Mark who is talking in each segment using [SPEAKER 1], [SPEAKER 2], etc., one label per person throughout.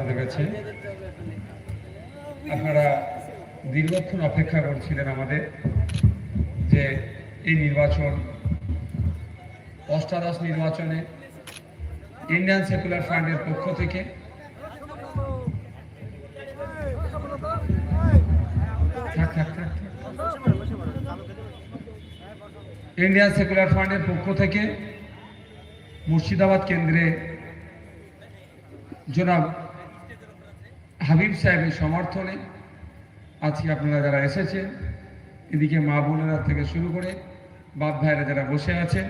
[SPEAKER 1] হতে গেছে। আপনারা দীর্ঘক্ষণ অপেক্ষা করছিলেন আমাদের যে এই নির্বাচন, অষ্টাদশ নির্বাচনে ইন্ডিয়ান সেকুলার ফ্রন্টের পক্ষ থেকে ইন্ডিয়ান সেকুলার ফ্রন্টের পক্ষ থেকে মুর্শিদাবাদ কেন্দ্রে জনাব হাবিব সাহেবের সমর্থনে আজকে আপনারা যারা এসেছেন, এদিকে মা বোনেরা থেকে শুরু করে বাপ ভাইরা যারা বসে আছেন,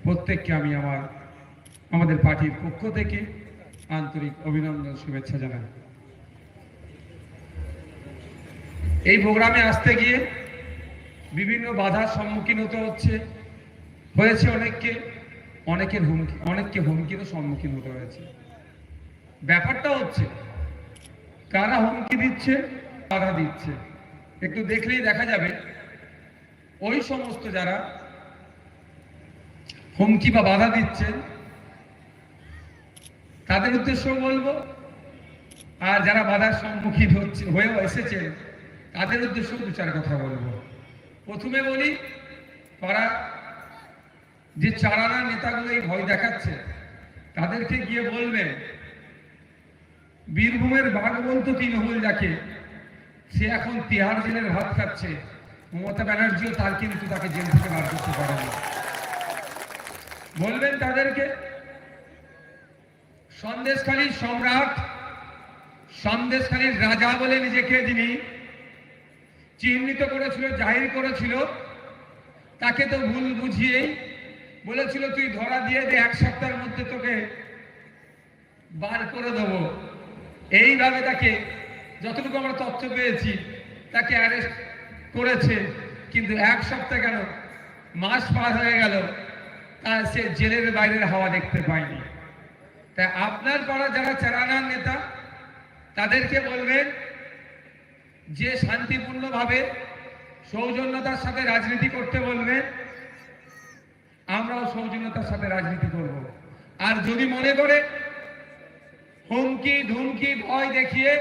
[SPEAKER 1] প্রত্যেককে আমি আমাদের পার্টির পক্ষ থেকে আন্তরিক অভিনন্দন, শুভেচ্ছা জানাই। এই প্রোগ্রামে আসতে গিয়ে বিভিন্ন বাধার সম্মুখীন হতে হয়েছে অনেককে হুমকিরও সম্মুখীন হতে হয়েছে। ব্যাপারটা হচ্ছে কারা হুমকি দিচ্ছে, বাধা দিচ্ছে, একটু দেখলেই দেখা যাবে। ওই সমস্ত যারা হুমকি বা বাধা দিচ্ছেন তাদের উদ্দেশ্যও বলবো, আর যারা বাধার সম্মুখীন হয়েও এসেছে তাদের উদ্দেশ্যেও দু চার কথা বলবো। প্রথমে বলি, তারা যে চারানা নেতাগুলো এই ভয় দেখাচ্ছে তাদেরকে গিয়ে বলবেন, বীরভূমের ভাগবন্ত তৃণমূল যাকে, সে এখন তিহার জেলের ভাত খাচ্ছে, মমতা ব্যানার্জিও তার কিন্তু তাকে জেল থেকে বার করতে পারেনি। বলবেন তাদেরকে, সন্দেশখালীর সম্রাট, সন্দেশখালীর রাজা বলে নিজেকে যিনি চিহ্নিত করেছিল, জাহির করেছিল, তাকে তো ভুল বুঝিয়ে বলেছিল তুই ধরা দিয়ে দে, 1 সপ্তাহের মধ্যে তোকে বার করে দেবো। এইভাবে তাকে, যতটুকু আমরা তথ্য পেয়েছি, তাকে অ্যারেস্ট করেছে, কিন্তু 1 সপ্তাহ কেন, মাস পার হয়ে গেল, তার সে জেলের বাইরের হাওয়া দেখতে পায়নি। তাই আপনার পাড়া যারা চারানার নেতা তাদেরকে বলবেন যে শান্তিপূর্ণভাবে সৌজন্যতার সাথে রাজনীতি করতে বলবেন, আমরাও সৌজন্যতার সাথে রাজনীতি করব। আর যদি মনে করে হুমকি ধুমকি ভয় দেখিয়ে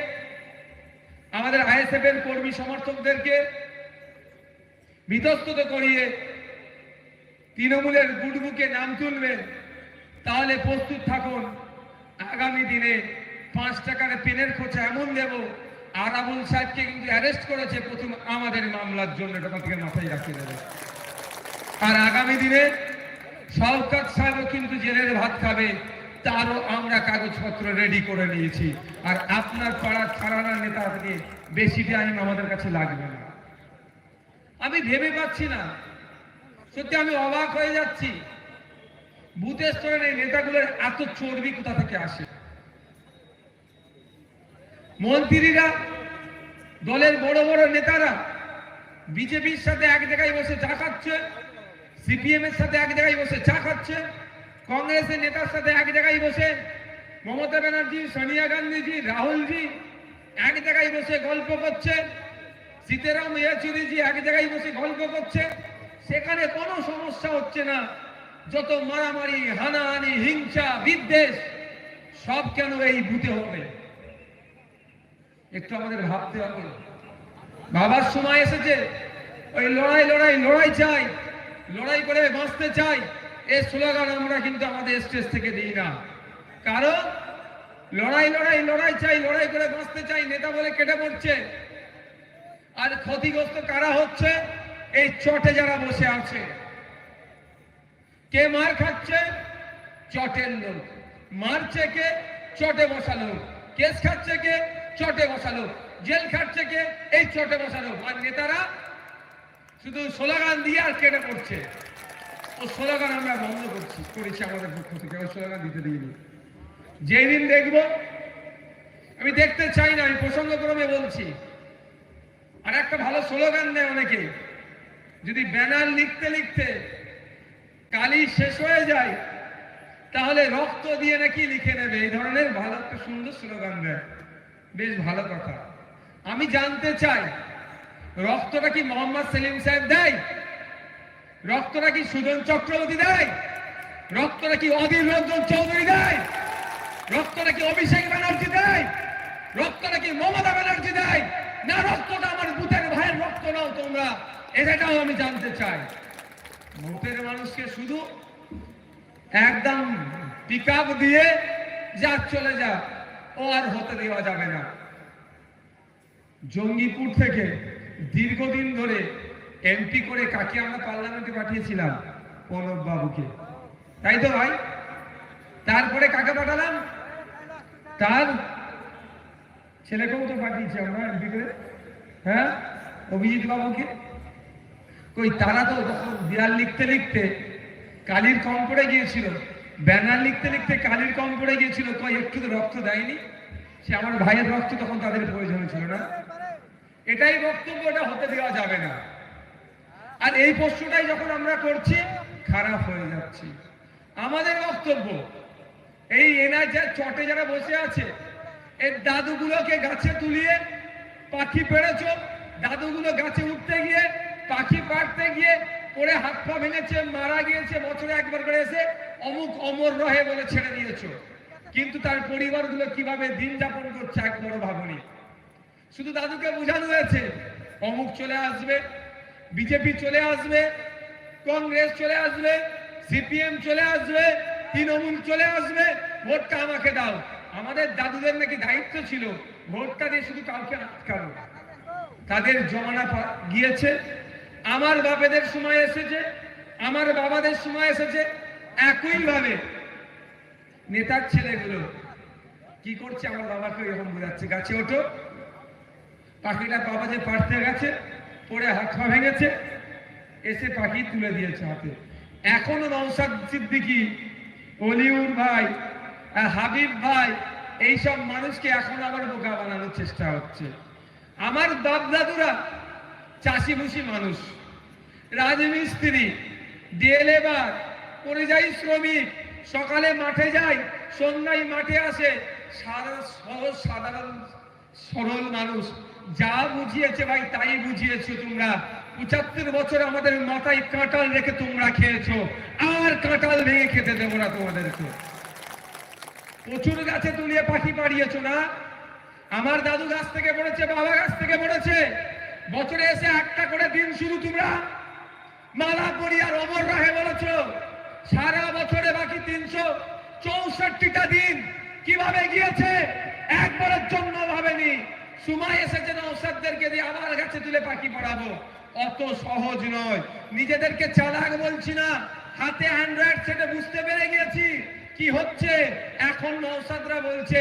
[SPEAKER 1] আমাদের আইএসএফ এর কর্মী সমর্থকদেরকে বিতস্তত করিয়ে তৃণমূলের গুডবুকে নাম তুলবেন, তাহলে প্রস্তুত থাকুন, আগামী দিনে 5 টাকার পেনের খোঁচা এমন দেব। আর আবুল সাহেবকে কিন্তু অ্যারেস্ট করেছে প্রথম আমাদের মামলার জন্য, এটা থেকে মাথায় রাখিয়ে দেবে। আর আগামী দিনে শওকত সাহেবও কিন্তু জেলের ভাত খাবে, তারও আমরা কাগজপত্র রেডি করে নিয়েছি। আর আপনার পাড়ার থানার নেতা থেকে বেশি টাইম আমাদের কাছে লাগবে না। আমি ভেবে পাচ্ছি না, সত্যি আমি অবাক হয়ে যাচ্ছি, বুথের স্তরের এই নেতাগুলোর এত চর্বি কোথা থেকে আসে। মন্ত্রীরা, দলের বড় বড় নেতারা বিজেপির সাথে এক জায়গায় বসে চা খাচ্ছে, সিপিএম এর সাথে এক জায়গায় বসে চা খাচ্ছে, কংগ্রেসের নেতার সাথে এক জায়গায় বসে মমতা ব্যানার্জি, সোনিয়া গান্ধীজি, রাহুলজি এক জায়গায় বসে গল্প করছে, সীতারাম ইয়েচুরিজি এক জায়গায় বসে গল্প করছে। সেখানে কোনো সমস্যা হচ্ছে না, যত মারামারি, হানাহানি, হিংসা, বিদ্বেষ সব কেন এই বুথে হবে? একটু আমাদের ভাবতে হবে। ভাবার সময় এসেছে। ওই লড়াই লড়াই লড়াই চাই, লড়াই করে বাঁচতে চাই, এই স্লোগান আমরা কিন্তু আমাদের স্টেজ থেকে দিই না। কারণ লড়াই লড়াই লড়াই চাই, লড়াই করে বাঁচতে চাই নেতা বলে কেটে পড়ছে। আর ক্ষতিগ্রস্ত কারা হচ্ছে? এই চটে যারা বসে আছে। কে মার খাচ্ছে? চটের লোক। মারছে কে? চটে বসা লোক। কেস খাচ্ছে কে? চটে বসা লোক। জেল খাচ্ছে কে? এই চটে বসা লোক। আর নেতারা শুধু স্লোগান দিয়ে আর কেটে পড়ছে। ও স্লোগান আমরা বন্ধ করেছি আমাদের পক্ষ থেকে, ওই স্লোগান দিতে দিইনি। যেদিন দেখবো, আমি দেখতে চাই না, আমি প্রসঙ্গক্রমে বলছি, আর একটা ভালো স্লোগান দেয় অনেকে, যদি ব্যানার লিখতে লিখতে কালি শেষ হয়ে যায় তাহলে রক্ত দিয়ে নাকি লিখে নেবে, এই ধরনের ভালো একটা সুন্দর স্লোগান দেয়। বেশ ভালো কথা। আমি জানতে চাই, রক্তটা কি মোহাম্মদ সেলিম সাহেব দেয়? রক্তটা কি সুজন চক্রবর্তী দেয়? রক্তটা কি অধীর রঞ্জন চৌধুরী দেয়? রক্তটা কি অভিষেক ব্যানার্জি দেয়? রক্তটা কি মমতা ব্যানার্জি দেয়, না রক্তটা আমার বুথের ভাইয়ের রক্ত নাও তোমরা, এটাও আমি জানতে চাই। ভোটের মানুষকে শুধু একদম পিক আপ দিয়ে যা চলে যা, ও আর হতে দেওয়া যাবে না। জঙ্গিপুর থেকে দীর্ঘদিন ধরে এমপি করে কাকে আমরা পার্লামেন্টে পাঠিয়েছিলাম? প্রণব বাবুকে, তাই তো ভাই? তারপরে কাকে পাঠালাম? তার ছেলেকেও তো পাঠিয়েছি আমরা এমপি করে, হ্যাঁ, অভিজিৎ বাবুকে। কই তারা তো তখন বিড়াল লিখতে লিখতে কালির কম পড়ে গিয়েছিল, ব্যানার লিখতে লিখতে কালির কম পড়ে গিয়েছিল, কই একটু তো রক্ত দেয়নি? সে আমার ভাইয়ের রক্ত তখন তাদের প্রয়োজন ছিল না? এটাই বক্তব্য, এটা হতে দেওয়া যাবে না। আর এই প্রশ্নটাই যখন আমরা করছি খারাপ হয়ে যাচ্ছে। আমাদের বক্তব্য এই এনআইআর চটে যারা বসে আছে, এই দাদুগুলোকে গাছে তুলিয়ে পাখি পেড়েছ, দাদুগুলো গাছে উঠতে গিয়ে পাখি পাড়তে গিয়ে পরে হাত পা ভেঙেছে, মারা গিয়েছে, বছরে একবার করে এসে অমুক অমর রহে বলে ছেড়ে দিয়েছো, কিন্তু তার পরিবারগুলো কিভাবে দিন যাপন করছে একবারও ভাবনি। শুধু দাদুকে বোঝানো হয়েছে অমুক চলে আসবে, বিজেপি চলে আসবে, কংগ্রেস চলে আসবে, সিপিএম চলে আসবে, তৃণমূল চলে আসবে, ভোটটা আমাকে দাও। আমাদের দাদুদের নাকি দায়িত্ব ছিল ভোটটা দিয়ে শুধু কাউকে আটকানো। তাদের জমানা গিয়েছে, আমার বাপেদের সময় এসেছে, আমার বাবাদের সময় এসেছে। একই ভাবে নেতার ছেলেগুলো কি করছে, আমার বাবাকে এরকম বোঝাচ্ছে, গাছে ওঠো, পাখিটা বাবা যে পাড়তে গেছে পরে হাত পা ভেঙেছে, এসে পাখি তুলে দিয়েছে হাতে। এখনো নওশাদ সিদ্দিকী, অলিউর ভাই, হাবিব ভাই, এইসব মানুষকে এখন আবার বোকা বানানোর চেষ্টা হচ্ছে। আমার বাপ দাদুরা চাষি ভুষি মানুষ, রাজমিস্ত্রি, ডে লেবার, পরিযায়ী শ্রমিক, সকালে মাঠে যায়, সন্ধ্যায় মাঠে আসে, সহজ সাধারণ সরল মানুষ। যা বুঝিয়েছে ভাই তাই বুঝিয়েছো তোমরা। 75 বছর আমাদের মাথায় কাঁটাল রেখে তোমরা খেয়েছো, আর কাঁটাল ভেঙে খেতে দেবো না তোমাদেরকে। প্রচুর গাছে তুলিয়ে পাখি পাড়িয়েছো না? আমার দাদু গাছ থেকে পড়েছে, বাবা গাছ থেকে পড়েছে, বছরে এসে একটা করে দিন শুরু তোমরা মালা পরি আর অমর রাহে বলেছো। সারা বছরে বাকি 364টা দিন কিভাবে গিয়েছে একবারের জন্য ভাবেনি। সময় এসেছে নওশাদদেরকে দিয়ে আবার গাছে তুলে পাখি পড়াবো, অত সহজ নয়। নিজেদেরকে চালাক বলছি না, হাতে অ্যান্ড্রয়েড সেটে বুঝতে পেরে গেছি কি হচ্ছে। এখন নওশাদরা বলছে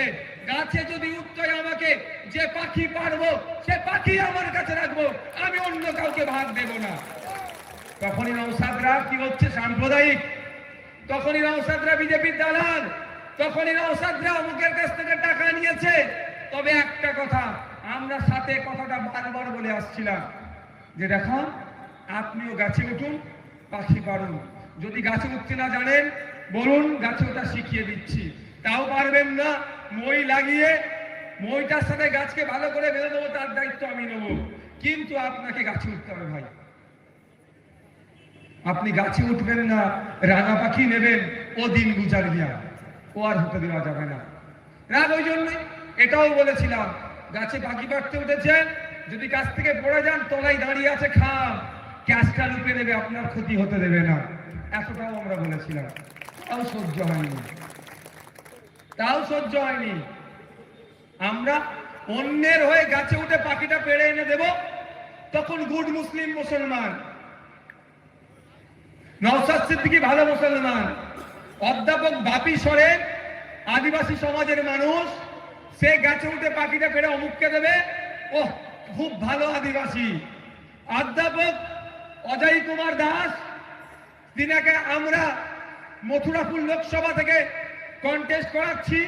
[SPEAKER 1] গাছে যদি উঠতে আমাকে যে পাখি পারবো সে পাখি আমার কাছে রাখবো, আমি অন্য কাউকে ভাগ দেব না। তখনই নওশাদরা কি হচ্ছে, সাম্প্রদায়িক। তখনই নওশাদরা বিজেপির দালাল, তখনই নওশাদরা অমুকের কাছ থেকে টাকা নিয়েছে। তবে একটা কথা আমরা সাথে কথাটা বারবার বলে আসছিলাম যে দেখো আপনিও গাছে উঠুন, পাখি পারুন। যদি গাছে উঠতে না জানেন বলুন, গাছে ওটা শিখিয়ে দিচ্ছি। তাও পারবেন না, মই লাগিয়ে মইটার সাথে গাছকে ভালো করে বেঁধে দেবো, তার দায়িত্ব আমি নেবো। কিন্তু আপনাকে গাছে উঠতে হবে ভাই। আপনি গাছে উঠবেন না, রাঙা পাখি নেবেন, ও দিন গুজার গিয়া, ও আর হতে দেওয়া যাবে না। রাগ ওই জন্যই এটাও বলেছিলাম, গাছে পাখি পাড়তে উঠেছেন, যদি গাছ থেকে পড়ে যান তলায় দাঁড়িয়ে আছে খাম, ক্যাশটা লুপে দেবে, আপনার ক্ষতি হতে দেবে না। এতটাও আমরা বলেছিলাম, তাও সহ্য হয়নি, তাও সহ্য হয়নি। আমরা অন্যের হয়ে গাছে উঠে পাখিটা পেড়ে এনে দেব, তখন গুড মুসলিম মুসলমান। নওশাদ সিদ্দিকী ভালো মুসলমান, অধ্যাপক বাপি সোরেন আদিবাসী সমাজের মানুষ, সে গাছে উঠে পাখিটা পেড়ে অমুককে দেবে, ও খুব ভালো আদিবাসী। অধ্যাপক অজয় কুমার দাস, তিনাকে আমরা মথুরাপুর লোকসভা থেকে কন্টেস্ট করাচ্ছি,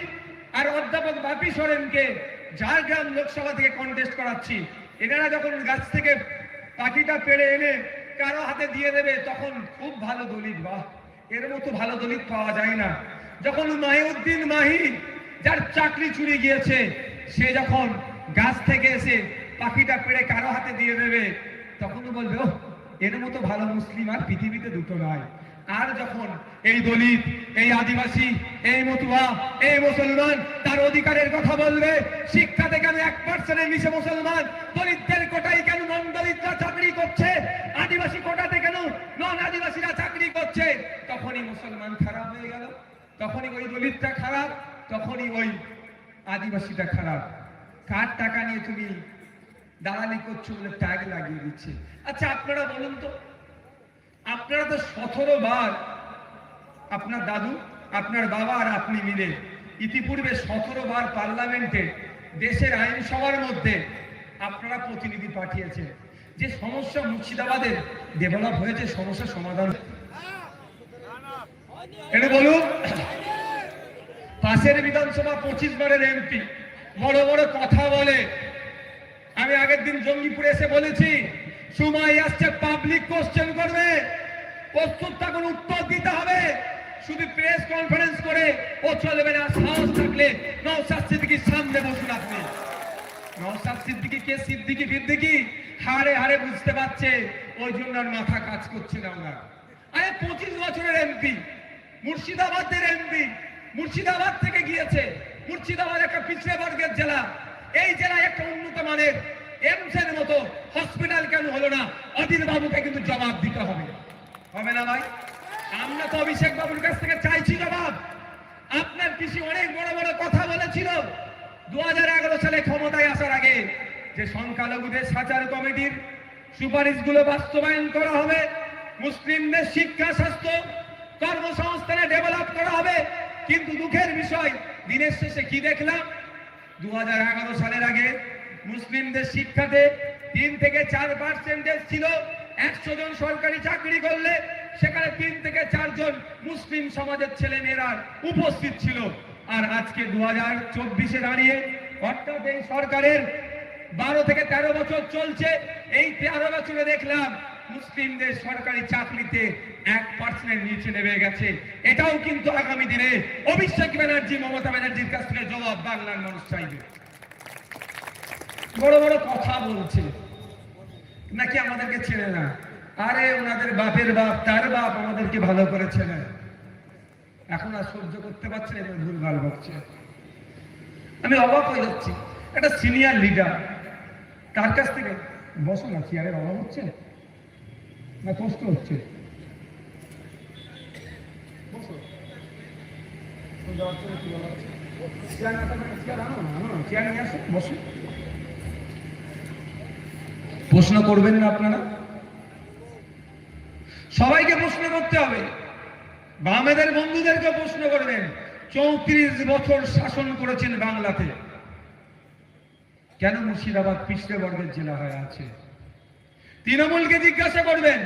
[SPEAKER 1] আর অধ্যাপক বাপি সোরেনকে ঝাড়গ্রাম লোকসভা থেকে কন্টেস্ট করাচ্ছি। এনারা যখন গাছ থেকে পাখিটা পেড়ে এনে কারো হাতে দিয়ে দেবে তখন খুব ভালো দলিত, বাহ, এর মতো ভালো দলিত পাওয়া যায় না। যখন মাহিউদ্দিন মাহি, যার চাকরি চুরি গিয়েছে, সে যখন গাছ থেকে এসে পাখিটা পেড়ে কারো হাতে দিয়ে দেবে তখন বলবে ও এর মতো ভালো মুসলিম আর পৃথিবীতে দুটো নয়। আর যখন এই দলিত, এই আদিবাসী, এই মতুয়া, এই মুসলমান তার অধিকারের কথা বলবে, শিক্ষাতে কেন 1% নিচে মুসলমান, দলিতদের কোটায় কেন নন দলিতরা চাকরি করছে, আদিবাসী কোটাতে কেন নন আদিবাসীরা চাকরি করছে, তখনই মুসলমান খারাপ হয়ে গেল, তখনই ওই দলিতটা খারাপ, তখনই ওই আদিবাসীটা খারাপ। কার টাকা নিয়ে তুমি দালালি করছো বলে ট্যাগ লাগিয়ে দিচ্ছে। আচ্ছা আপনারা বলুন তো, আপনারা তো 17 বার আপনার দাদু, আপনার বাবা আর আপনি মিলে ইতিপূর্বে 17 বার পার্লামেন্টে দেশের আইনসভার মধ্যে আপনারা প্রতিনিধি পাঠিয়েছেন। যে সমস্যা মুর্শিদাবাদের ডেভেলপ হয়েছে, সমস্যা সমাধান এটা বলুন। পাশের বিধানসভা 25 বারের এমপি বড় বড় কথা বলে। আমি আগের দিন জঙ্গিপুরে এসে বলেছি, সময় আসছে পাবলিক কোশ্চেন করবে, প্রস্তুত থাকুন, উত্তর দিতে হবে। শুধু প্রেস কনফারেন্স করে ও চলবে না। সাহস থাকলে নওশাদ সিদ্দিকীর সামনে বসুন আপনি। নওশাদ সিদ্দিকী কে, সিদ্দিকী ফিদ্দিকী হারে হারে বুঝতে পারছে, ওই জন্য আর মাথা কাজ করছে না। আমরা আরে 25 বছরের এমপি, মুর্শিদাবাদের এমপি, মুর্শিদাবাদ থেকে গিয়েছে। মুর্শিদাবাদ একটা পিছড়ে বর্গের জেলা, এই জেলায় একটা উন্নত মানের এমসের মতো হসপিটাল কেন হলো না? অধীর বাবুকে কিন্তু জবাব দিতে হবে, হবে না ভাই? আমরা তো অভিষেক বাবুর কাছ থেকে চাইছি জবাব। আপনার পিসি অনেক বড় বড় কথা বলেছিল 2011 সালে ক্ষমতায় আসার আগে, যে সংখ্যালঘুদের সাচার কমিটির সুপারিশগুলো বাস্তবায়ন করা হবে, মুসলিমদের শিক্ষা, স্বাস্থ্য, কর্মসংস্থানে ডেভেলপ করা হবে। কিন্তু দুঃখের বিষয়, দিনের শেষে কি দেখলাম? 2011 সালের আগে মুসলিমদের শিক্ষাতে 3 থেকে 4% ছিল। 100 জন সরকারি চাকরি করলে সেখানে 3 থেকে 4 জন মুসলিম সমাজের ছেলে মেয়েরা উপস্থিত ছিল। আর আজকে 2024-এ দাঁড়িয়ে, অর্থাৎ এই সরকারের 12 থেকে 13 বছর চলছে, এই 13 বছরে দেখলাম মুসলিমদের সরকারি চাকরিতে 1% নিচে নেমে গেছে। এটাও কিন্তু আগামী দিনে অভিষেক ব্যানার্জি, মমতা ব্যানার্জির কাছ থেকে জবাব বাংলার মানুষ চাইবে। বড় বড় কথা বলছে নাকি আমাদেরকে ছেড়ে না। আরে ওনাদের বাপের বাপ, তার বাপ আমাদেরকে ভালো করেছে না, এখন আর সহ্য করতে পারছে না, ভুলভাল বকছে। আমি অবাক হয়ে যাচ্ছি, একটা সিনিয়র লিডার, তার কাছ থেকে বসো না, চেয়ারের অভাব হচ্ছে না কষ্ট হচ্ছে? প্রশ্ন করবেন না আপনারা? সবাইকে প্রশ্ন করতে হবে, বামেদের বন্ধুদেরকে প্রশ্ন করবেন। 34 বছর শাসন করেছেন বাংলাতে, কেন মুর্শিদাবাদ পিছড়ে বর্গের জেলা হয়ে আছে? তৃণমূলকে জিজ্ঞাসা করবেন,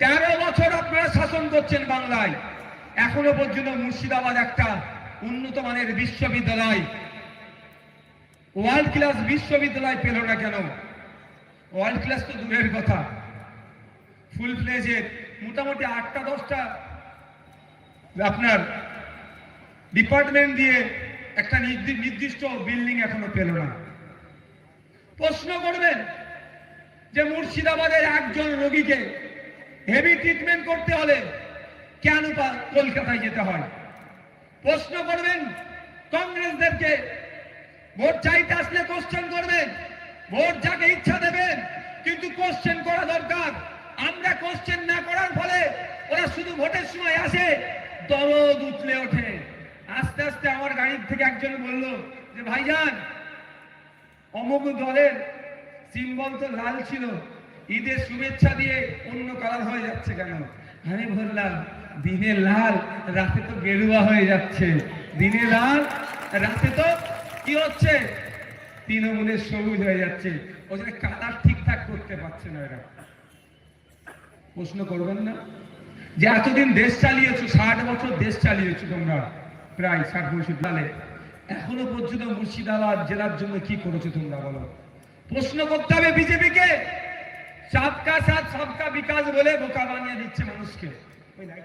[SPEAKER 1] 13 বছর আপনারা শাসন করছেন বাংলায়, এখনো পর্যন্ত মুর্শিদাবাদ একটা উন্নত মানের বিশ্ববিদ্যালয়, ওয়ার্ল্ড ক্লাস বিশ্ববিদ্যালয় পেল না কেন? ওয়ার্ল্ড ক্লাস তো দূরের কথা, ফুল ফ্লেজের মোটামুটি 8টা 10টা আপনার ডিপার্টমেন্ট দিয়ে একটা নির্দিষ্ট বিল্ডিং এখনো পেল না। প্রশ্ন করবেন যে মুর্শিদাবাদের একজন রোগীকে হেভি ট্রিটমেন্ট করতে হলে কেন কলকাতায় যেতে হয়? প্রশ্ন করবেন কংগ্রেসদেরকে, ভোট চাইতে আসলে কোশ্চেন করবেন, ভোট যাকে ইচ্ছা দেবেন, কিন্তু কোশ্চেন করা দরকার। আমরা কোশ্চেন না করার ফলে ওরা শুধু ভোটের সময় আসে, দরদ উতলে ওঠে। আস্তে আস্তে আমার গাড়ির থেকে একজন বলল যে ভাইজান, অমুক দলের সিম্বল তো লাল ছিল, ঈদের শুভেচ্ছা দিয়ে অন্য কালার হয়ে যাচ্ছে কেন? আমি বললাম, দিনে লাল, রাতে তো গেরুয়া হয়ে যাচ্ছে। দিনে লাল, রাতে তো কি হচ্ছে? তৃণমূলের সবুজ হয়ে যাচ্ছে। ওই জন্য কালার ঠিকঠাক করতে পারছে না এরা। প্রশ্ন করবেন না যে এতদিন দেশ চালিয়েছো, 60 বছর দেশ চালিয়েছো তোমরা, প্রায় 60-65 সালে, এখনো পর্যন্ত মুর্শিদাবাদ জেলার জন্য কি করেছো তোমরা বলো? প্রশ্ন করতে হবে বিজেপিকে। সবকা সাথ সবকা বিকাশ বলে বোকা বানিয়ে দিচ্ছে মানুষকে। ওই লাইট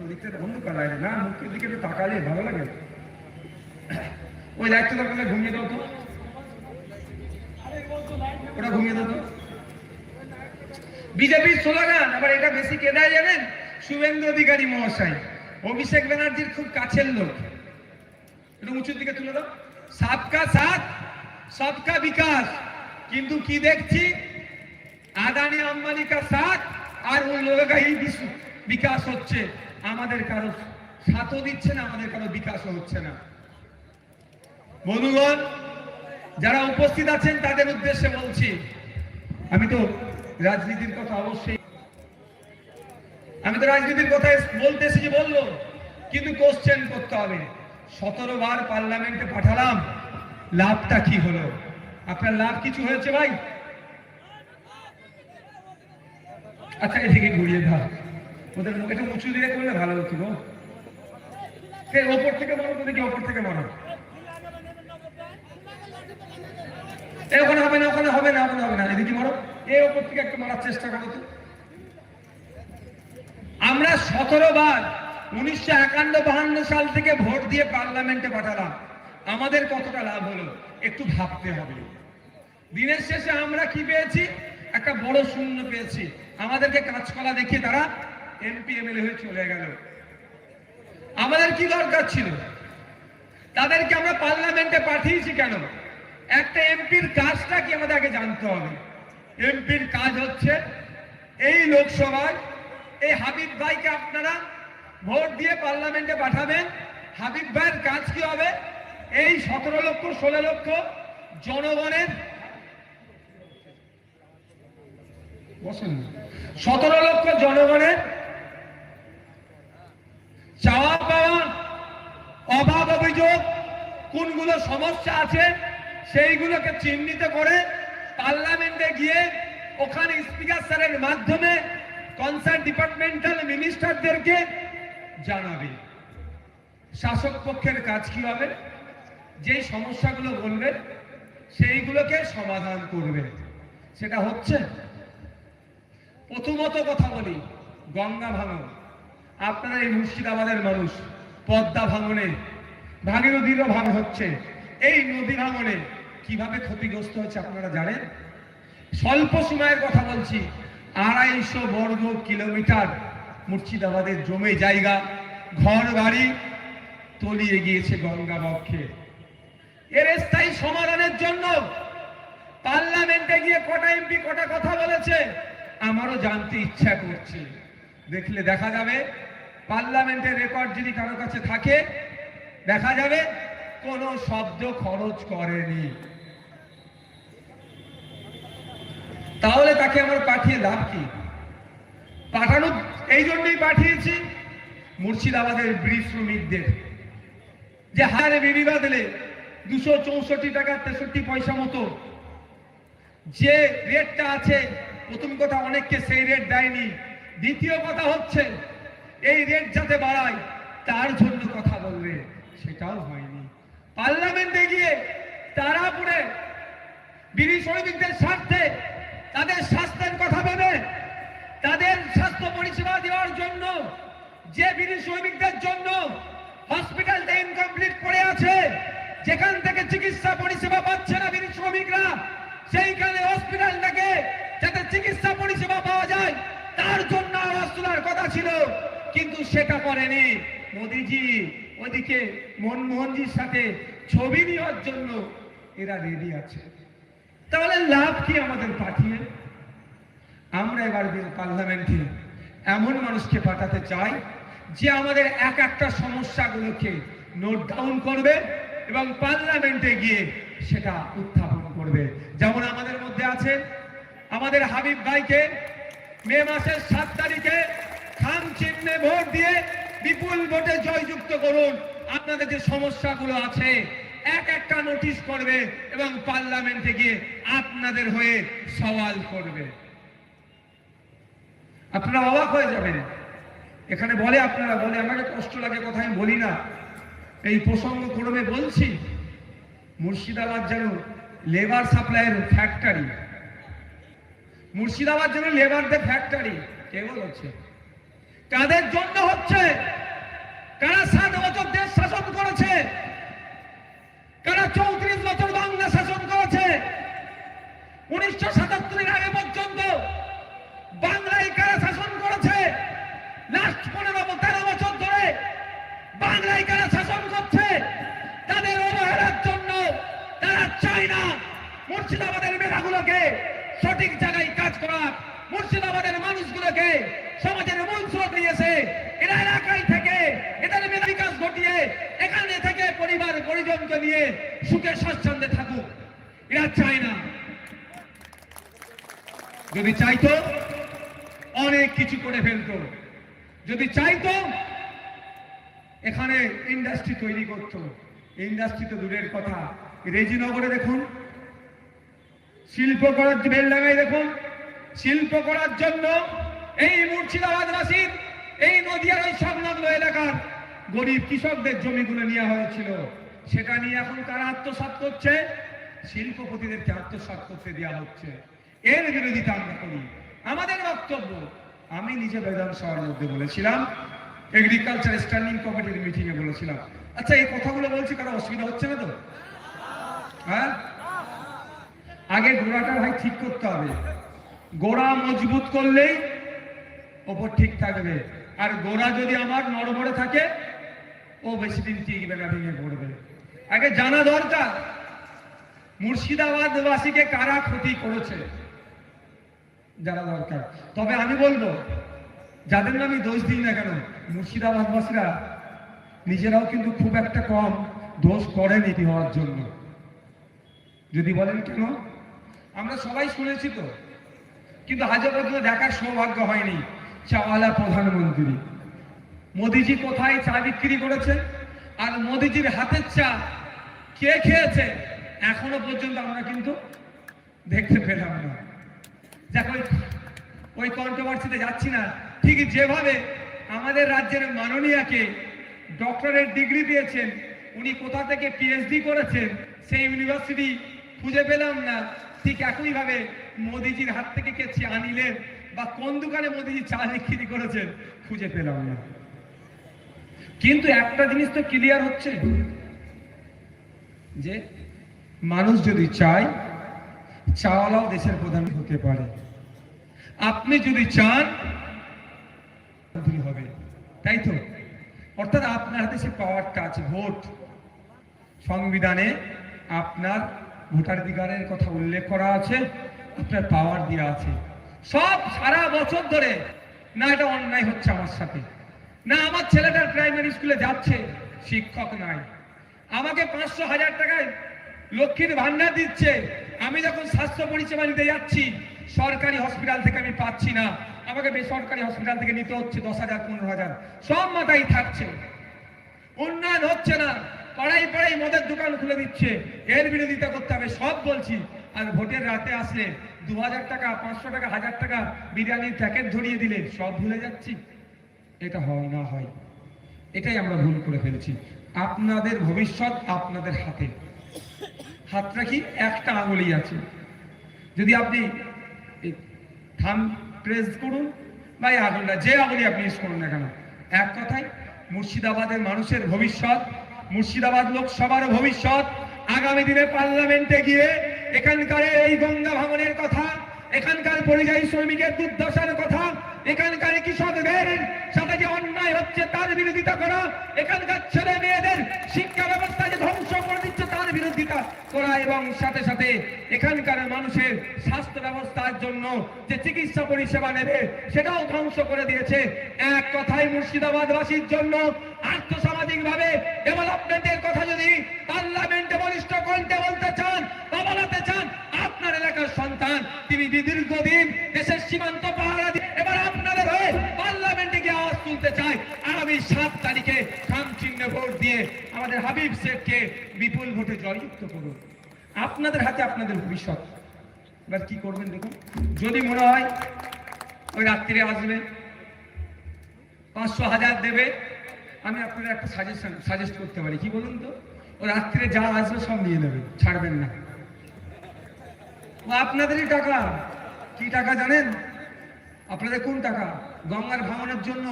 [SPEAKER 1] ওদিকটা বন্ধ করা লাগে না, মুখের দিকে তো তাকালে ভালো লাগে। ওই লাইটটা দরকার ঘুমিয়ে দাও তো, ওটা ঘুমিয়ে দাও তো। বিজেপির স্লোগান আবার এটা বেশি কে দেয় জানেন? শুভেন্দু অধিকারী মহাশয় অভিষেক ব্যানার্জির খুব কাছের লোক, একটু উঁচুর দিকে তুলে দাও। সবকা সাথ সবকা বিকাশ, কিন্তু কি দেখছি আদানি আম্বানি কা সাথ আর ওই লোকের এই বিকাশ হচ্ছে, আমাদের কারো সাথও দিচ্ছে না, আমাদের কারো বিকাশও হচ্ছে না। বন্ধুগণ যারা উপস্থিত আছেন তাদের উদ্দেশ্যে বলছি, আমি তো রাজনীতির কথা অবশ্যই বলতে এসেছি বললো, কিন্তু কোশ্চেন করতে হবে। 17 বার পার্লামেন্টে পাঠালাম, লাভটা কি হলো? আপনার লাভ কিছু হয়েছে ভাই? আচ্ছা এদিকে ঘুরিয়ে ধর, ওদের একটু উঁচু দিয়ে করলে ভালো হতো গো। ওপর থেকে মারো, তোদেরকে ওপর থেকে মারো। ওখানে হবে না, ওখানে হবে না, ওখানে হবে না, এদিকে মারো। এই ওপর থেকে একটু মারার চেষ্টা করো তো। আমরা 17 বার 1951-52 সাল থেকে ভোট দিয়ে পার্লামেন্টে পাঠালাম, আমাদের কতটা লাভ হলো একটু ভাবতে হবে। দিনের শেষে আমরা কি পেয়েছি? একটা বড় শূন্য পেয়েছি। আমাদেরকে কাঁচকলা দেখিয়ে তারা এমপি এমএলএ হয়ে চলে গেল। আমাদের কি দরকার ছিল? তাদেরকে আমরা পার্লামেন্টে পাঠিয়েছি কেন? একটা এমপির কাজটা কি আমাদের আগে জানতে হবে। এমপির কাজ হচ্ছে এই লোকসভায় এই হাবিব ভাইকে আপনারা ভোট দিয়ে পার্লামেন্টে পাঠাবেন। হাবিব ভাইয়ের কাজ কি হবে? এই 17 লক্ষ 16 লক্ষ জনগণের 17 লক্ষ জনগণের চাওয়া পাওয়া, অভাব অভিযোগ, কোনগুলো সমস্যা আছে সেইগুলোকে চিহ্নিত করে পার্লামেন্টে গিয়ে ওখানে স্পিকার স্যারের মাধ্যমে কনসার্ন ডিপার্টমেন্টাল মিনিস্টারদেরকে জানাবে। শাসক পক্ষের কাজ কি হবে? যেই সমস্যাগুলো বলবে সেইগুলোকে সমাধান করবে। সেটা হচ্ছে? প্রথমত কথা বলি, গঙ্গা ভাঙন। আপনারা এই মুর্শিদাবাদের মানুষ, পদ্মা ভাঙনে, ভাগীরথীরও ভাঙন হচ্ছে। এই নদী ভাঙনে কিভাবে ক্ষতিগ্রস্ত হচ্ছে আপনারা জানেন? স্বল্প সময়ের কথা বলছি, 250 বর্গ কিলোমিটার মুর্শিদাবাদের জমি জায়গা, ঘর বাড়ি তলিয়ে গিয়েছে গঙ্গা বক্ষে। এর স্থায়ী সমাধানের জন্য পার্লামেন্টে গিয়ে কটা এমপি কটা কথা বলেছে আমারও জানতে ইচ্ছা করছে। দেখলে দেখা যাবে, পার্লামেন্টের রেকর্ড যদি কারো কাছে থাকে দেখা যাবে কোনো শব্দ খরচ করেনি। তাহলে তাকে আমার পাঠিয়ে লাভ কি? পাঠানো এই জন্যই পাঠিয়েছি মুর্শিদাবাদের ব্রিজ শ্রমিকদের যে হারে বিড়ি বাঁধলে 264 টাকা 63 পয়সা মতো যে রেটটা আছে, প্রথম কথা অনেককে সেই রেট দেয়নি। দ্বিতীয় কথা হচ্ছে এই রেট যাতে বাড়ায় তার জন্য কথা বলবে, সেটাও হয়নি। পার্লামেন্টে গিয়ে তারাপুরে বিড়ি শ্রমিকদের স্বার্থে তাদের স্বাস্থ্যের কথা ভেবে তাদের স্বাস্থ্য পরিষেবা দেওয়ার জন্য যে বিড়ি শ্রমিকদের জন্য হসপিটালটা ইনকমপ্লিট পড়ে আছে, যেখান থেকে চিকিৎসা পরিষেবা পাচ্ছে না বিড়ি শ্রমিকরা, সেইখানে হসপিটালটাকে যাতে চিকিৎসা পরিষেবা পাওয়া যায় তার জন্য আওয়াজ তোলার কথা ছিল, কিন্তু সেটা করেনি মোদিজি। ওদিকে মনমোহনজির সাথে ছবি নেওয়ার জন্য এরা রেডি আছে। তাহলে লাভ কি আমাদের পাঠিয়ে? আমরা এবার পার্লামেন্টে এমন মানুষকে পাঠাতে চাই যে আমাদের এক একটা সমস্যাগুলোকে নোট ডাউন করবে এবং পার্লামেন্টে গিয়ে সেটা উত্থাপন করবে। যেমন আমাদের মধ্যে আছে আমাদের হাবিব ভাইকে মে মাসের 7 তারিখে খাম চিহ্নে ভোট দিয়ে বিপুল ভোটে জয়যুক্ত করুন। আপনাদের যে সমস্যাগুলো আছে এক একটা নোটিশ করবে এবং পার্লামেন্টে গিয়ে আপনাদের হয়ে সওয়াল করবে। আপনারা অবাক হয়ে যাবেন। এখানে বলে, আপনারা বলে, আমাকে কষ্ট লাগে কথা আমি বলি না, এই প্রসঙ্গ ক্রমে বলছি, মুর্শিদাবাদ যেন লেবার সাপ্লাইয়ের ফ্যাক্টরি, মুর্শিদাবাদ যেন লেবারদের ফ্যাক্টরি। কে বলছে? কাদের জন্য হচ্ছে? কারা 7 বছর দেশ শাসন করেছে? কারা 34 বছর বাংলা শাসন করেছে? 1977 আগে পর্যন্ত বাংলায় কারা শাসন করেছে? লাস্ট চাই না মুর্শিদাবাদের মেধাগুলোকে সঠিক জায়গায় কাজ করার, মুর্শিদাবাদের মানুষগুলোকে সমাজের মূল স্রোত নিয়েছে এরা এলাকায় থেকে এদের মেধা বিকাশ ঘটিয়ে এখানে থেকে পরিবার পরিজনকে নিয়ে সুখে স্বাচ্ছন্দ্যে থাকুক, এরা চায় না। যদি চাইতো অনেক কিছু করে ফেলতো, যদি চাইতো এখানে ইন্ডাস্ট্রি তৈরি করতো। ইন্ডাস্ট্রি তো দূরের কথা, রেজিনগরে দেখুন শিল্প করার, বেলডাঙ্গায় দেখুন শিল্প করার জন্য এই মুর্শিদাবাদবাসীর এই নদিয়ার ওই সংলগ্ন এলাকার গরিব কৃষকদের জমিগুলো নেওয়া হয়েছিল, সেটা নিয়ে এখন কারা আত্মসাৎ করছে? শিল্পপতিদেরকে আত্মসাৎ করতে দেওয়া হচ্ছে। এর বিরোধিতা আমরা করি। আমাদের বক্তব্য, আমি নিজে বিধানসভার মধ্যে বলেছিলাম, এগ্রিকালচার স্ট্যান্ডিং কমিটির মিটিং এ বলেছিলাম, আচ্ছা এই কথাগুলো বলছি কারো অসুবিধা হচ্ছে না তো? হ্যাঁ, আগে গোড়াটা ভাই ঠিক করতে হবে। গোড়া মজবুত করলেই ওপর ঠিক থাকবে, আর গোড়া যদি আমার নড়বড়ে থাকে ও বেশি দিন টিকবে না, ভেঙে পড়বে। আগে জানা দরকার মুর্শিদাবাদবাসীকে কারা ক্ষতি করেছে, জানা দরকার। তবে আমি বলবো, যাদের আমি দোষ দিই না কেন, মুর্শিদাবাদবাসীরা নিজেরাও কিন্তু খুব একটা কম দোষ করেনি হওয়ার জন্য। যদি বলেন কেন, আমরা সবাই শুনেছি তো, কিন্তু আজও পর্যন্ত দেখার সৌভাগ্য হয়নি চাওয়ালা প্রধানমন্ত্রী মোদিজি কোথায় চা বিক্রি করেছে আর মোদিজির হাতের চা কে খেয়েছে এখনো পর্যন্ত আমরা কিন্তু দেখতে পেলাম না। দেখো ওই কন্ট্রোভার্সিতে যাচ্ছি না। ঠিক যেভাবে আমাদের রাজ্যের মাননীয়াকে ডক্টরেট ডিগ্রি দিয়েছেন, উনি কোথা থেকে পিএইচডি করেছেন সেই ইউনিভার্সিটি খুঁজে পেলাম না, ঠিক একইভাবে মোদিজির হাত থেকে কে চা নিলেন বা কোন দোকানে মোদিজি চা বিক্রি করেছেন খুঁজে পেলাম না। কিন্তু একটা জিনিস তো ক্লিয়ার হচ্ছে যে মানুষ যদি চায়, চাওয়ালাও দেশের প্রধান হতে পারে। আপনি যদি চান হবে, তাই তো? অর্থাৎ আপনার হাতে সে পাওয়ারটা আছে, ভোট। সংবিধানে আপনার ভোটাধিকারের কথা উল্লেখ করা আছে, আপনার পাওয়ার দেওয়া আছে। সব সারা বছর ধরে না এটা অন্যায় হচ্ছে আমার সাথে, না আমার ছেলেটার প্রাইমারি স্কুলে যাচ্ছে শিক্ষক নাই, আমাকে 500,000 টাকায় লক্ষ্মীর ভান্ডার দিচ্ছে, আমি যখন স্বাস্থ্য পরিষেবা নিতে যাচ্ছি সরকারি হসপিটাল থেকে আমি পাচ্ছি না, আমাকে বেসরকারি হসপিটাল থেকে নিতে হচ্ছে 10,000 15,000, সব মাথায় থাকছে। উন্নয়ন হচ্ছে না, পাড়াই পাড়াই মদের দোকান খুলে দিচ্ছে, এর বিরোধিতা করতে হবে, সব বলছি। আর ভোটের রাতে আসলে 2000 টাকা 500 টাকা 1000 টাকা বিরিয়ানির প্যাকেট ধরিয়ে দিলে সব ভুলে যাচ্ছি। এটা হয় না হয়, এটাই আমরা ভুল করে ফেলছি। আপনাদের ভবিষ্যৎ আপনাদের হাতে, হাতটা কি একটা আঙুলই আছে। যদি আপনি থাম প্রেস করুন বা এই আঙুলটা যে আঙুলি আপনি ইউজ করুন না কেন, এক কথায় মুর্শিদাবাদের মানুষের ভবিষ্যৎ, মুর্শিদাবাদ লোকসভার ভবিষ্যৎ, আগামী দিনে পার্লামেন্টে গিয়ে এখানকার এই গঙ্গা ভাঙনের কথা, এখানকার পরিযায়ী শ্রমিকের দুর্দশার কথা, এখানকার কৃষকদের সাথে যে অন্যায় হচ্ছে তার বিরোধিতা করা, এখানকার ছেলে মেয়েদের শিক্ষা ব্যবস্থা যে ধ্বংস করে দিচ্ছে তার বিরোধিতা করা, এবং সাথে সাথে এখানকার মানুষের স্বাস্থ্য ব্যবস্থার জন্য যে চিকিৎসা পরিষেবা নেবে সেটাও ধ্বংস করে দিয়েছে। এক কথায় মুর্শিদাবাদবাসীর জন্য আর্থসামাজিক ভাবে ডেভেলপমেন্টের কথা যদি পার্লামেন্টে বলিষ্ঠ কণ্ঠে বলতে চান বা বলাতে চান, আপনার এলাকার সন্তান তিনি দীর্ঘদিন দেশের সীমান্ত পাহারা দিয়ে এবার আপনাদের হয়ে পার্লামেন্টে গিয়ে আওয়াজ তুলতে চায়। আগামী 7 তারিখে খাম চিহ্ন ভোট দিয়ে আমাদের হাবিব শেখকে বিপুল ভোটে জয়যুক্ত করুন। আপনাদের হাতে আপনাদের ভবিষ্যৎ। এবার কি করবেন দেখুন, যদি মনে হয় ওই রাত্রিরে আসবে 500,000 দেবে, আমি আপনাদের একটা সাজেস্ট করতে পারি, কি বলুন তো, ওই রাত্রিরে যা আসবে সব নিয়ে নেবে, ছাড়বেন না। আপনাদেরই টাকা, কি টাকা জানেন? আপনাদের কোন টাকা? গঙ্গার ভাঙনের জন্য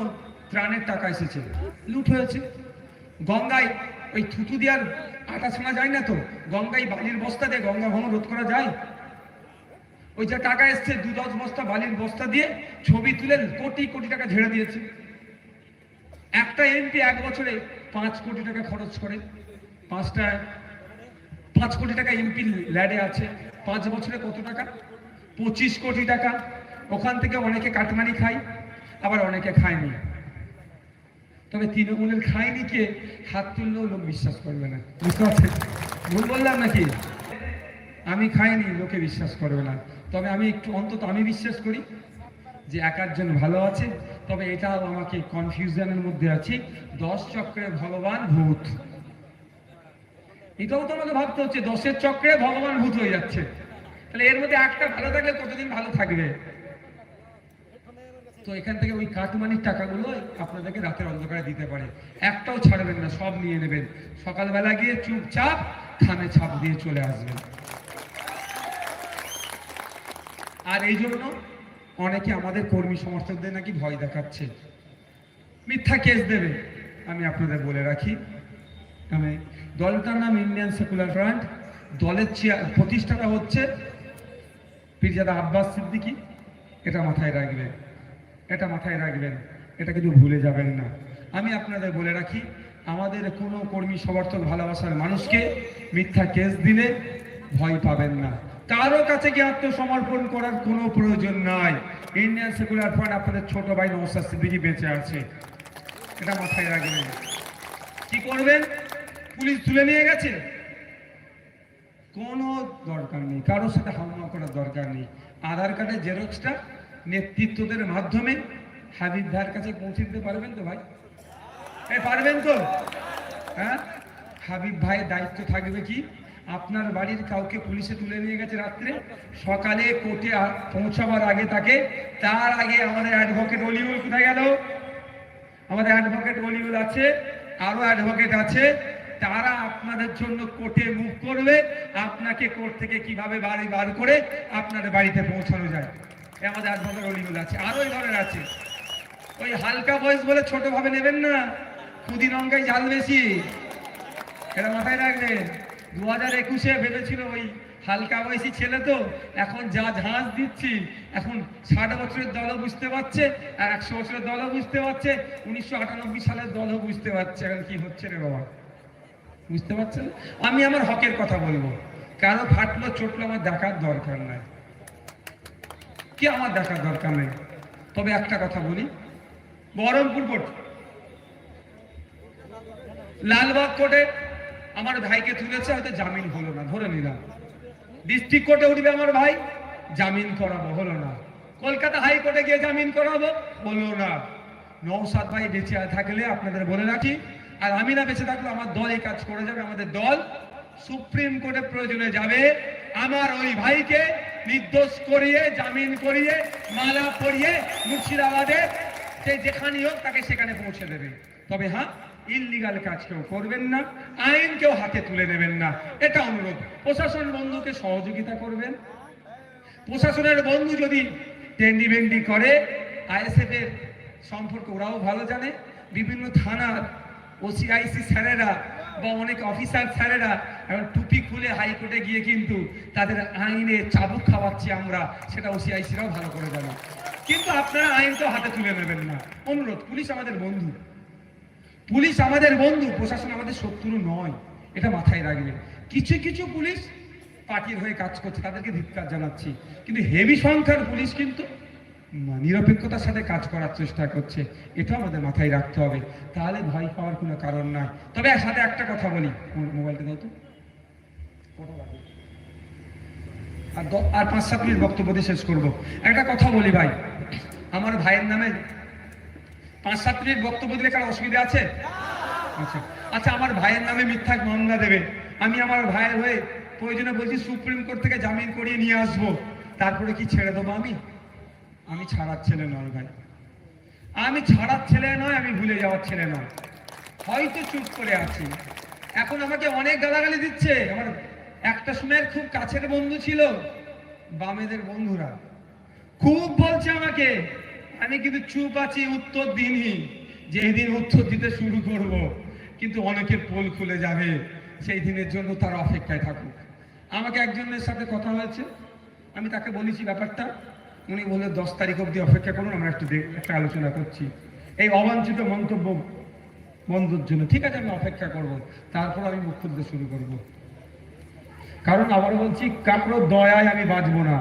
[SPEAKER 1] ত্রাণের টাকা এসেছে, লুট হয়েছে। গঙ্গায় ওই থুতু দেওয়ার আটা শোনা যায় না তো, গঙ্গায় বালির বস্তা দিয়ে গঙ্গা ভাঙন রোধ করা যায়? ওই যে টাকা এসছে 2-10 বস্তা বালির বস্তা দিয়ে ছবি তুলে কোটি কোটি টাকা ঝেড়ে দিয়েছে। একটা এমপি 1 বছরে 5 কোটি টাকা খরচ করে, 5 5 কোটি টাকা এমপি ল্যাডে আছে, 5 বছরে কত টাকা? 25 কোটি টাকা। ওখান থেকে অনেকে কাটমানি খায়, আবার অনেকে খায়নি। তবে তৃণমূলের খায়নি কে হাত তুললেও লোক বিশ্বাস করবে না। বুঝতে পারছেন? ভুল বললাম নাকি? আমি খাইনি, লোকে বিশ্বাস করবে না। তবে আমি একটু অন্তত আমি বিশ্বাস করি যে এক একজন ভালো আছে। তবে এটাও আমাকে কনফিউশনের মধ্যে আছি, 10 চক্রে ভগবান ভূত। এটাও তো আমাকে ভাবতে হচ্ছে, 10-এর চক্রে ভগবান ভূত হয়ে যাচ্ছে। তাহলে এর মধ্যে একটা ভালো থাকলে কতদিন ভালো থাকবে? তো এখান থেকে ওই কাটমানির টাকাগুলো আপনাদেরকে রাতের অন্ধকারে দিতে পারে, একটাও ছাড়বেন না, সব নিয়ে নেবেন। সকালবেলা গিয়ে চুপচাপ থামে ছাপ দিয়ে চলে আসবেন। আর এই জন্য অনেকে আমাদের কর্মী সমর্থকদের নাকি ভয় দেখাচ্ছে, মিথ্যা কেস দেবে। আমি আপনাদের বলে রাখি, দলটার নাম ইন্ডিয়ান সেকুলার ফ্রন্ট। দলের প্রতিষ্ঠাতা হচ্ছে পীরজাদা আব্বাস সিদ্দিকী। এটা মাথায় রাখবেন, এটা মাথায় রাখবেন, এটা কিন্তু ভুলে যাবেন না। আমি আপনাদের বলে রাখি, আমাদের কোনো কর্মী সমর্থক ভালোবাসার মানুষকে মিথ্যা কেস দিলে ভয় পাবেন না। কারো কাছে কি আত্মসমর্পণ করার কোনো প্রয়োজন নাই। ইন্ডিয়ান সেকুলার ফ্রন্ট আপনাদের ছোট ভাই নওশাদ সিদ্দিকী বেঁচে আছে, এটা মাথায় রাখবেন। কি করবেন? পুলিশ তুলে নিয়ে গেছে, কোনো দরকার নেই, কারোর সাথে হামলা করার দরকার নেই। আধার কার্ডের জেরক্সটা নেতৃত্বদের মাধ্যমে হাবিব ভাইয়ের কাছে পৌঁছে দিতে পারবেন তো ভাই? পারবেন তো? হ্যাঁ, হাবিব ভাইয়ের দায়িত্ব থাকবে কি, আপনার বাড়ির কাউকে পুলিশে তুলে নিয়ে গেছে রাত্রে, সকালে কোর্টে পৌঁছাবার আগে তার আগে আমাদের অ্যাডভোকেট অলিউল কোথায় গেল? আমাদের অ্যাডভোকেট অলিউল আছে, আরো অ্যাডভোকেট আছে, তারা আপনাদের জন্য কোর্টে মুভ করবে, আপনাকে কোর্ট থেকে কিভাবে বাড়ি বার করে আপনার বাড়িতে পৌঁছানো যায়। আমাদের অ্যাডভোকেট অলিউল আছে, আরো এই ধরনের আছে। ওই হালকা বয়স বলে ছোট ভাবে নেবেন না, খুদি লঙ্কায় জাল বেশি, এটা মাথায় রাখবেন। 2021-এ ভেবেছিল ওই হালকা বয়সী ছেলে তো, এখন যা ঝাঁজ দিচ্ছি, এখন 60 বছরের দলও বুঝতে পারছে, আর 100 বছরের দলও বুঝতে পারছে, 1998 সালের দলও বুঝতে পারছে। এখন কি হচ্ছে রে বাবা, বুঝতে পারছেন? আমি আমার হকের কথা বলবো, কারো ফাটলো চটলো আমার দেখার দরকার নাই, কি আমার দেখার দরকার নেই। তবে একটা কথা বলি, বহরমপুর কোর্ট, লালবাগ কোর্টে আমার ভাইকে তুলেছে, হয়তো জামিন হলো না, ধরে নিলাম। ডিস্ট্রিক্ট কোর্টে উঠবে আমার ভাই, জামিন করাবো, হলো না। কলকাতা হাইকোর্টে গিয়ে জামিন করাবো, হলো না। নওশাদ ভাই বেঁচে থাকলে আপনাদের বলে রাখি, আর আমি না বেঁচে থাকলে আমার দল এই কাজ করে যাবে। আমাদের দল সুপ্রিম কোর্টে প্রয়োজনে যাবে, আমার ওই ভাইকে নির্দোষ করিয়ে জামিন করিয়ে মালা পরিয়ে মুর্শিদাবাদে সে যেখানে হোক তাকে সেখানে পৌঁছে দেবে। তবে হ্যাঁ, ইললিগাল কাজ কেউ করবেন না, আইন কেউ হাতে তুলে নেবেন না, এটা অনুরোধ। প্রশাসন বন্ধুকে সহযোগিতা করবেন। প্রশাসনের বন্ধু যদি টেন্ডি বেন্ডি করে, আইএসএফ এর সম্পর্কে ওরাও ভালো জানে। বিভিন্ন থানার ওসিআইসি স্যারেরা বা অনেক অফিসার স্যারেরা এখন টুপি খুলে হাইকোর্টে গিয়ে কিন্তু তাদের আইনে চাবুক খাওয়াচ্ছি আমরা, সেটা ওসিআইসিরাও ভালো করে জানে। কিন্তু আপনারা আইন তো হাতে তুলে নেবেন না, অনুরোধ। পুলিশ আমাদের বন্ধু, পুলিশ আমাদের বন্ধু, প্রশাসন আমাদের শত্রু নয়, এটা মাথায় রাখবেন। কিছু কিছু পুলিশ পার্টির হয়ে কাজ করছে, তাদেরকে ধিক্কার জানাচ্ছি, কিন্তু হেভি সংখ্যার পুলিশ কিন্তু নিরপেক্ষতার সাথে কাজ করার চেষ্টা করছে, এটা আমাদের মাথায় রাখতে হবে। তাহলে ভয় পাওয়ার কোনো কারণ নাই। তবে সাথে একটা কথা বলি, মোবাইলটা দাও তো, আর 5-7 মিনিট বক্তব্য দিয়ে শেষ করবো। একটা কথা বলি ভাই, আমার ভাইয়ের নামে 5-7 মিনিট বক্তব্য দিলে কারো অসুবিধা আছে? আচ্ছা আচ্ছা, আমার ভাইয়ের নামে মিথ্যা মামলা দেবে, আমি আমার ভাইয়ের হয়ে প্রয়োজনে বলছি সুপ্রিম কোর্ট থেকে জামিন করিয়ে নিয়ে আসবো, তারপরে কি ছেড়ে দেবো? আমি ছাড়ার ছেলে নয় ভাই, আমি ছাড়ার ছেলে নয়, আমি ভুলে যাওয়ার ছেলে নয়। হয়তো চুপ করে আছি, এখন আমাকে অনেক গালাগালি দিচ্ছে। আমার একটা সময়ের খুব কাছের বন্ধু ছিল, বামেদের বন্ধুরা খুব বলছে আমাকে, আমি কিন্তু চুপ আছি, উত্তর দিনই। যেদিন উত্তর দিতে শুরু করব, কিন্তু অনেকের পোল খুলে যাবে, সেই দিনের জন্য তার অপেক্ষায় থাকুক। আমাকে একজনের সাথে কথা হয়েছে, আমি তাকে বলেছি ব্যাপারটা, উনি বললেন 10 তারিখ অবধি অপেক্ষা করুন, আমরা একটা আলোচনা করছি এই অবাঞ্ছিত মন্তব্য বন্ধুর জন্য। ঠিক আছে, আমি অপেক্ষা করব, তারপর আমি মুখ খুলতে শুরু করব। কারণ আবার বলছি, কারো দয়ায় আমি বাঁচবো না,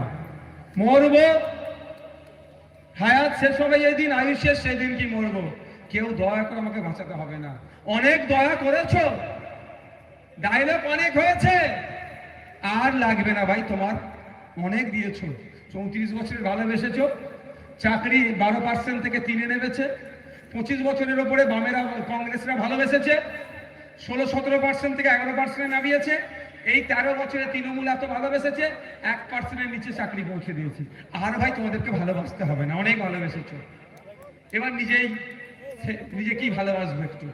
[SPEAKER 1] মরবো। হায়াত শেষ হবে যেদিন, আয়ুষ শেষ সেদিন কি মরবো। কেউ দয়া করে আমাকে বাঁচাতে হবে না। অনেক দয়া করেছো, ডায়লগ অনেক হয়েছে, আর লাগবে না ভাই। তোমার অনেক দিয়েছো, 34 বছরের ভালোবেসেছো, চাকরি 12% থেকে 3-এ নেমেছে, 25 বছরের ওপরে বামেরা কংগ্রেসরা ভালোবেসেছে, 16-17% থেকে 11%-এ নামিয়েছে। এই 13 বছরে তৃণমূল এত ভালোবেসেছে, 1%-এর নিচে চাকরি পৌঁছে দিয়েছি। আর ভাই তোমাদেরকে ভালোবাসতে হবে না, অনেক ভালোবেসেছো। এবার নিজে কি ভালোবাসবো একটু।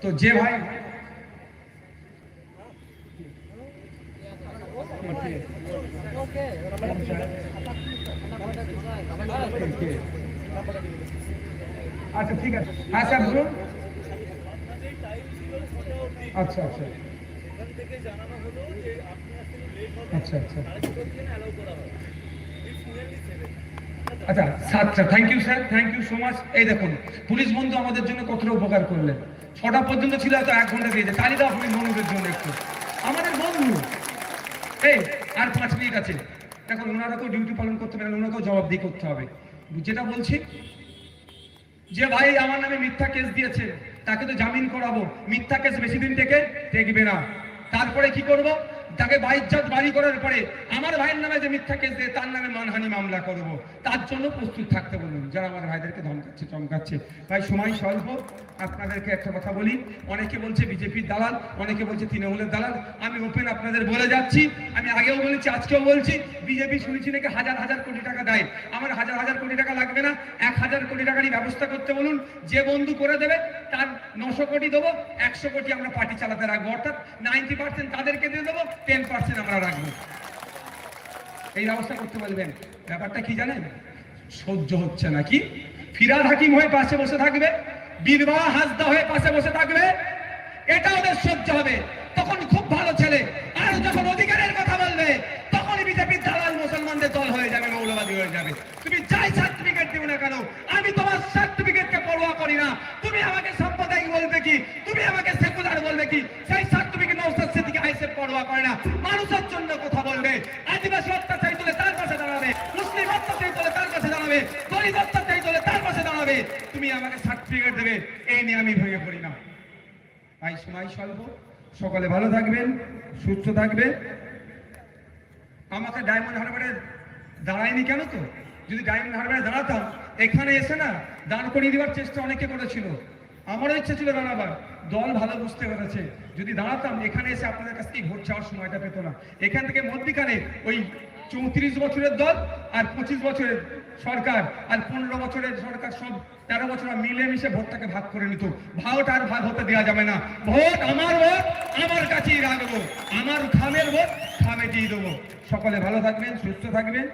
[SPEAKER 1] তো যে ভাই আচ্ছা ঠিক আছে, হ্যাঁ স্যার বলুন। আচ্ছা আচ্ছা আচ্ছা আচ্ছা আচ্ছা আচ্ছা, thank you sir, thank you so much. এই দেখুন, পুলিশ বন্ধু আমাদের জন্য কতটা উপকার করলেন। 6টা পর্যন্ত ছিল, হয়তো 1 ঘন্টা দিয়েছে। তালি দাও পুলিশ বন্ধুদের জন্য একটু, আমাদের বন্ধু। এই আর 5 মিনিট আছে। দেখুন, ওনারাকেও ডিউটি পালন করতে পারেন, ওনাকেও জবাবদিহি করতে হবে। যেটা বলছি, যে ভাই আমার নামে মিথ্যা কেস দিয়েছে, তাকে তো জামিন করাবো। মিথ্যা কেস বেশি দিন থেকে টেকবে না। তারপরে কি করব, তাকে বাইজ্জত বাড়ি করার পরে আমার ভাইয়ের নামে যে মিথ্যা কেস দিয়ে তার নামে মানহানি মামলা করব। তার জন্য প্রস্তুত থাকতে বলুন, যারা আমার ভাইদেরকে ধমকাচ্ছে চমকাচ্ছে। ভাই সময় স্বল্প, আপনাদেরকে একটা কথা বলি। অনেকে বলছে বিজেপির দালাল, অনেকে বলছে তৃণমূলের দালাল। আমি ওপেন আপনাদের বলে যাচ্ছি, আমি আগেও বলেছি, আজকেও বলছি, বিজেপি শুনেছি নাকি হাজার হাজার কোটি টাকা দেয়। আমার হাজার হাজার কোটি টাকা লাগবে না, 1000 কোটি টাকারই ব্যবস্থা করতে বলুন। যে বন্ধু করে দেবে তার 900 কোটি দেবো, 100 কোটি আমরা পার্টি চালাতে রাখবো। অর্থাৎ 90% তাদেরকে দিয়ে দেবো, 10% আমরা রাখবো। এই ব্যবস্থা করতে বলবেন। ব্যাপারটা কি জানেন, সহ্য হচ্ছে নাকি? ফিরাদ হাকিম হয়ে পাশে বসে থাকবে, বীরবাহ হাসদা হয়ে পাশে বসে থাকবে, এটা ওদের সহ্য হবে। তখন খুব ভালো ছেলে। আর যখন অধিকারের কথা বলবে, তখন বিজেপির দালাল মুসলমানদের দল হয়ে যাবে, মৌলবাদী হয়ে যাবে। তুমি যাই সার্টিফিকেট দিও না কেন, আমি তোমার সার্টিফিকেটকে পরোয়া করি না। তুমি আমাকে সাম্প্রদায়িক বলবে কি, তুমি আমাকে সেকুলার বলবে কি, সেই সার্টিফিকেট নওশাদ সিদ্দিকী আইএসএফ পরোয়া করে না। মানুষের জন্য কথা বলবে। আদিবাসী অত্যাচারী তুলে তার পাশে দাঁড়াবে, মুসলিম অত্যাচারী তুলে তার পাশে দাঁড়াবে, দলিত অত্যাচারী তুলে তার পাশে দাঁড়াবে। তুমি আমাকে সার্টিফিকেট দেবে, এই নিয়ে আমি ভেঙে পড়ি না। ভাই সময় স্বল্প, সকলে ভালো থাকবেন, সুস্থ থাকবে। আমাকে ডায়মন্ড হারবারে দাঁড়ায়নি কেন? তো যদি ডায়মন্ড হারবারে দাঁড়াতাম, এখানে এসে না দাঁড় করিয়ে দেওয়ার চেষ্টা অনেকে করেছিল। আমারও ইচ্ছা ছিল দাঁড়াবার, দল ভালো বুঝতে পেরেছে। যদি দাঁড়াতাম, এখানে এসে আপনাদের কাছ থেকে ভোট চাওয়ার সময়টা পেত না। এখান থেকে মধ্যিখানে ওই 34 বছরের দল আর 25 বছরের সরকার আর 15 বছরের সরকার, সব 13 বছর মিলেমিশে ভোটটাকে ভাগ করে নিত। ভাগটা আর ভাগ হতে দেওয়া যাবে না। ভোট আমার, ভোট আমার কাছেই রাখবো, আমার খামের ভোট খামে দিয়ে দেবো। সকলে ভালো থাকবেন, সুস্থ থাকবেন।